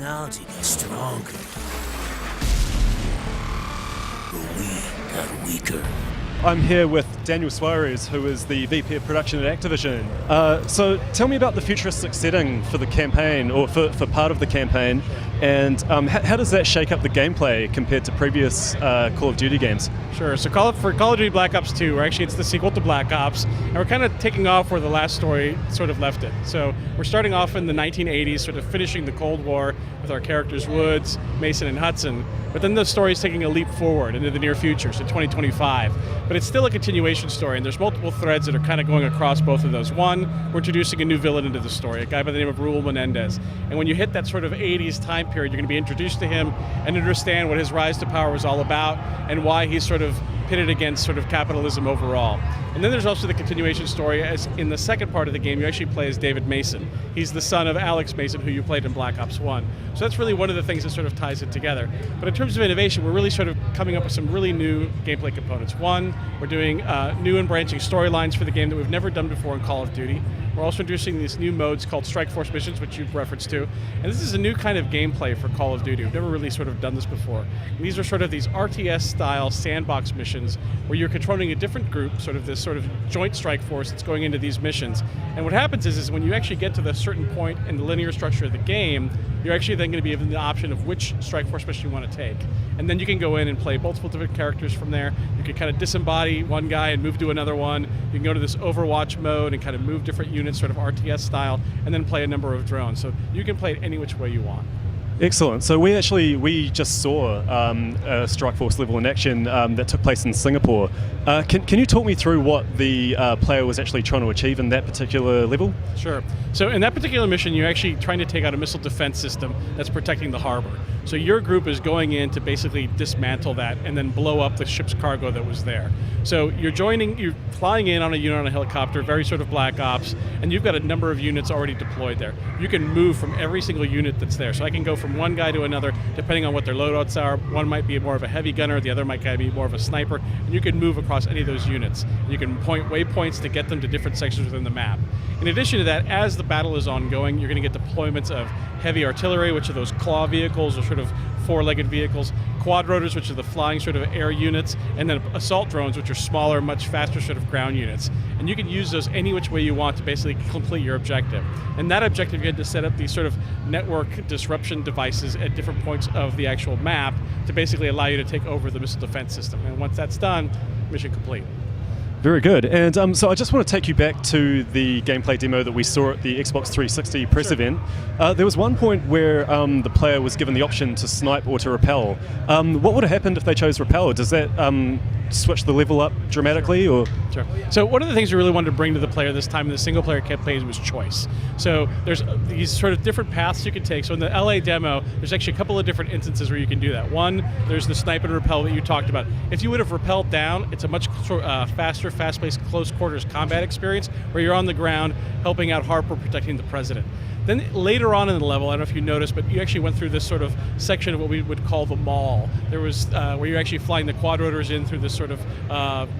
technology got stronger, but we got weaker. I'm here with Daniel Suarez, who is the VP of Production at Activision. So tell me about the futuristic setting for the campaign, or for part of the campaign, and how does that shake up the gameplay compared to previous Call of Duty games? Sure, so for Call of Duty Black Ops 2, it's the sequel to Black Ops, and we're kind of taking off where the last story sort of left it. So we're starting off in the 1980s, sort of finishing the Cold War with our characters Woods, Mason, and Hudson, but then the story is taking a leap forward into the near future, so 2025. But it's still a continuation story, and there's multiple threads that are kind of going across both of those. One, we're introducing a new villain into the story, a guy by the name of Raul Menendez. And when you hit that sort of 80s time period, you're going to be introduced to him and understand what his rise to power was all about and why he's sort of pitted against sort of capitalism overall. And then there's also the continuation story, as in the second part of the game, you actually play as David Mason. He's the son of Alex Mason, who you played in Black Ops 1. So that's really one of the things that sort of ties it together. But in terms of innovation, we're really sort of coming up with some really new gameplay components. One, we're doing new and branching storylines for the game that we've never done before in Call of Duty. We're also introducing these new modes called Strike Force Missions, which you've referenced to. And this is a new kind of gameplay for Call of Duty. We've never really sort of done this before. And these are sort of these RTS-style sandbox missions where you're controlling a different group, sort of this sort of joint strike force that's going into these missions. And what happens is when you actually get to the certain point in the linear structure of the game, you're actually then going to be given the option of which Strike Force mission you want to take. And then you can go in and play multiple different characters from there. You can kind of disembody one guy and move to another one. You can go to this Overwatch mode and kind of move different units, sort of RTS style, and then play a number of drones. So you can play it any which way you want. Excellent. So we just saw a Strike Force level in action that took place in Singapore. Can you talk me through what the player was actually trying to achieve in that particular level? Sure. So in that particular mission, you're actually trying to take out a missile defense system that's protecting the harbor. So your group is going in to basically dismantle that and then blow up the ship's cargo that was there. So you're flying in on a unit on a helicopter, very sort of Black Ops, and you've got a number of units already deployed there. You can move from every single unit that's there. So I can go from one guy to another, depending on what their loadouts are. One might be more of a heavy gunner, the other might be more of a sniper, and you can move across any of those units. You can point waypoints to get them to different sections within the map. In addition to that, as the battle is ongoing, you're going to get deployments of heavy artillery, which are those claw vehicles or sort of four-legged vehicles, quad rotors, which are the flying sort of air units, and then assault drones, which are smaller, much faster sort of ground units. And you can use those any which way you want to basically complete your objective. And that objective, you had to set up these sort of network disruption devices at different points of the actual map to basically allow you to take over the missile defense system. And once that's done, mission complete. Very good. And so I just want to take you back to the gameplay demo that we saw at the Xbox 360 press event. There was one point where the player was given the option to snipe or to repel. What would have happened if they chose repel? Does that switch the level up dramatically? Or? Sure. So one of the things we really wanted to bring to the player this time in the single player campaign was choice. So there's these sort of different paths you can take. So in the LA demo, there's actually a couple of different instances where you can do that. One, there's the snipe and repel that you talked about. If you would have repelled down, it's a much faster, fast-paced, close quarters combat experience where you're on the ground helping out Harper protecting the president. Then later on in the level, I don't know if you noticed, but you actually went through this sort of section of what we would call the mall. There was where you're actually flying the quad rotors in through this sort of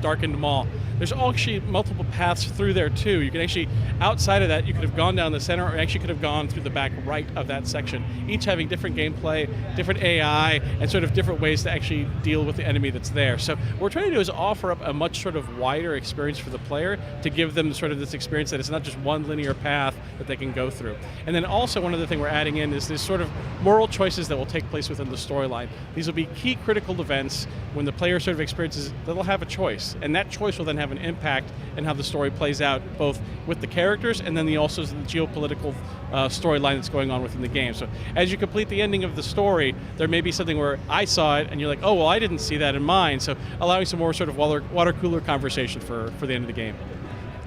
darkened mall. There's actually multiple paths through there too. You can actually, outside of that, you could have gone down the center or actually could have gone through the back right of that section, each having different gameplay, different AI, and sort of different ways to actually deal with the enemy that's there. So what we're trying to do is offer up a much sort of wider experience for the player to give them sort of this experience that it's not just one linear path that they can go through. And then also one other thing we're adding in is this sort of moral choices that will take place within the storyline. These will be key critical events when the player sort of experiences, they'll have a choice. And that choice will then have an impact in how the story plays out, both with the characters and then also the geopolitical storyline that's going on within the game. So as you complete the ending of the story, there may be something where I saw it and you're like, oh, well, I didn't see that in mine. So allowing some more sort of water cooler conversation for the end of the game.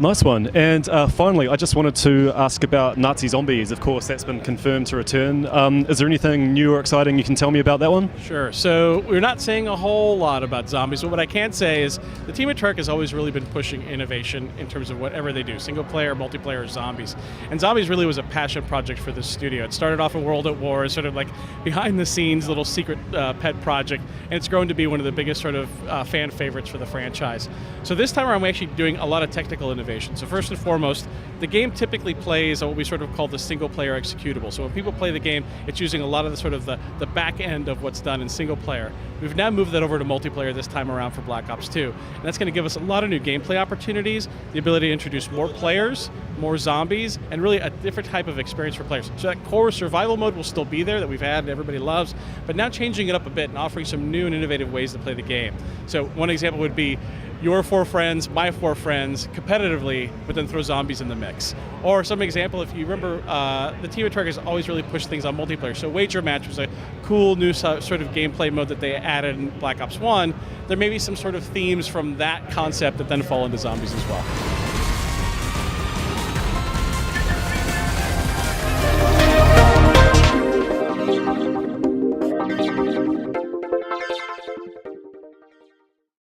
Nice one. And finally, I just wanted to ask about Nazi zombies. Of course, that's been confirmed to return. Is there anything new or exciting you can tell me about that one? Sure. So we're not saying a whole lot about zombies, but what I can say is the team at Treyarch has always really been pushing innovation in terms of whatever they do, single player, multiplayer, zombies. And zombies really was a passion project for this studio. It started off in World at War as sort of like behind the scenes little secret pet project, and it's grown to be one of the biggest sort of fan favorites for the franchise. So this time around, we're actually doing a lot of technical innovation. innovation. So first and foremost, the game typically plays on what we sort of call the single-player executable. So when people play the game, it's using a lot of the sort of the back end of what's done in single player. We've now moved that over to multiplayer this time around for Black Ops 2. And that's going to give us a lot of new gameplay opportunities, the ability to introduce more players, more zombies, and really a different type of experience for players. So that core survival mode will still be there that we've had and everybody loves, but now changing it up a bit and offering some new and innovative ways to play the game. So one example would be your 4 friends, my 4 friends, competitively, but then throw zombies in the mix. Or some example, if you remember, the team at Treyarch has always really pushed things on multiplayer. So Wager Match was a cool new sort of gameplay mode that they added in Black Ops 1. There may be some sort of themes from that concept that then fall into zombies as well.